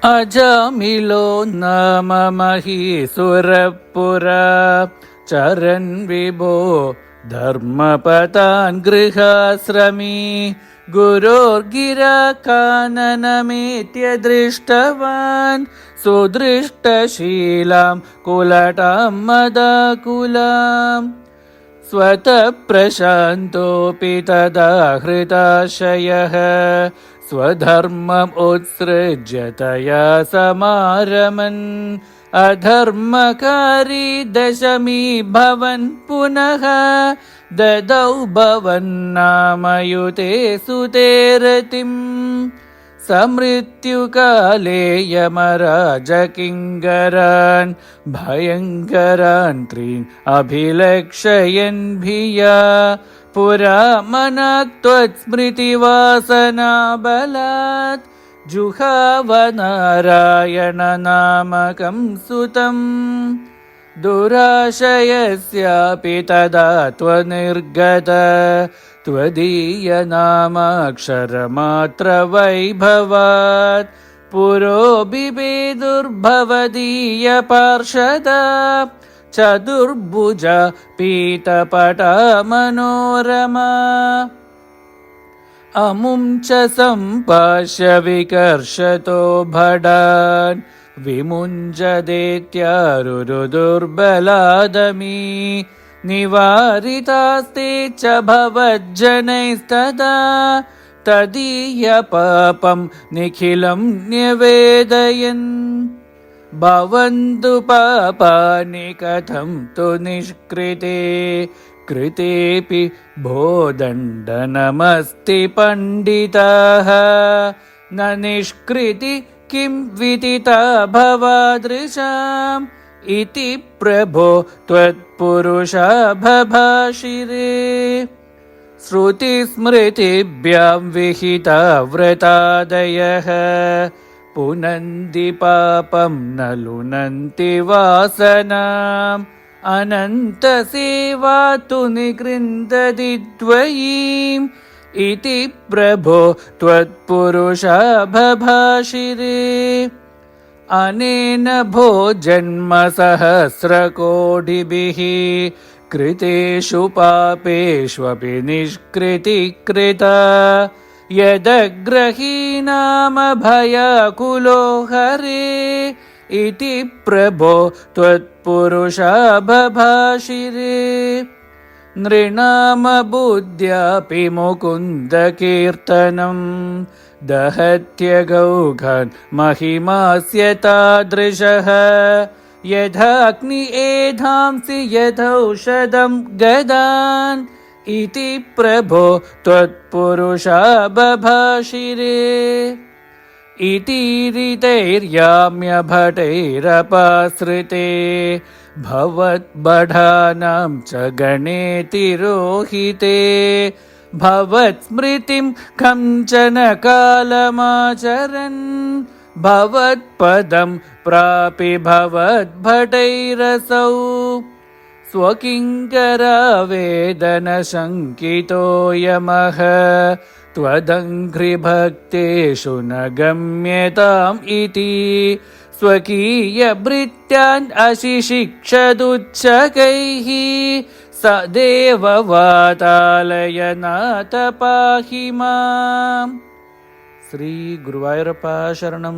अजामिलो नाम महीसुरपुरा चरन् विभो धर्मपतान् गृहाश्रमी गुरोर्गिराकाननमेत्य दृष्टवान् सुदृष्टशीलां कुलटां मदाकुलाम् स्वतः प्रशान्तोऽपि तदा हृताशयः स्वधर्मम् उत्सृज्य तया समारमन् अधर्मकारी दशमी भवन् पुनः ददौ भवन्नामयुते सुते रतिम् समृत्युकाले यमराजकिङ्करान् भयङ्करान् त्रीन् अभिलक्षयन् भिया पुरा मनाक् त्वत्स्मृतिवासनाबलात् जुहाव नारायणनामकं सुतम् दुराशयस्यापि तदा त्वनिर्गत त्वदीयनामाक्षरमात्रवैभवात् पुरो बिभेदुर्भवदीयपार्षदा चतुर्भुजा पीतपटा मनोरमा अमुं च सम्पाश्य विकर्षतो भडान् विमुञ्जदेत्यारुरुदुर्बलादमी निवारितास्ते च भवज्जनैस्तदा तदीयपापं निखिलं न्यवेदयन् भवन्तु पापानि कथं तु निष्कृते कृतेऽपि भो दण्डनमस्ति पण्डिताः न निष्कृति किं विदिता भवादृशाम् इति प्रभो त्वत्पुरुषा बभाषिरे श्रुतिस्मृतिभ्यां विहिता व्रतादयः पुनन्ति पापं न लुनन्ति वासनाम् अनन्तसेवा तु निकृन्दति त्वयीम् इति प्रभो त्वत्पुरुषा बभाषिरे अनेन भो जन्मसहस्रकोटिभिः कृतेषु पापेष्वपि निष्कृतिः कृता यदग्रहीनामभयाकुलो हरे इति प्रभो त्वत्पुरुषा बभाषिरे नृणामबुद्ध्यापि मुकुन्दकीर्तनं दहत्यगौघान् महिमास्य तादृशः यथाग्नि एधांसि यथौषधं गदान् इति प्रभो त्वत्पुरुषा बभाषिरे इतीरितैर्याम्यभटैरपाश्रिते भवद्बढानां च गणे तिरोहिते भवत्स्मृतिं कञ्चन कालमाचरन् भवत्पदं प्रापि भवद्भटैरसौ स्वकिङ्करावेदनशङ्कितो यमः त्वदङ्घ्रिभक्तेषु न गम्यताम् इति स्वकीयभृत्यान् अशिशिक्षदुच्चकैः स देववातालयनाथ पाहि माम्. ಶ್ರೀ ಗುರುವಾಯೂರಪ್ಪ ಶರಣಂ.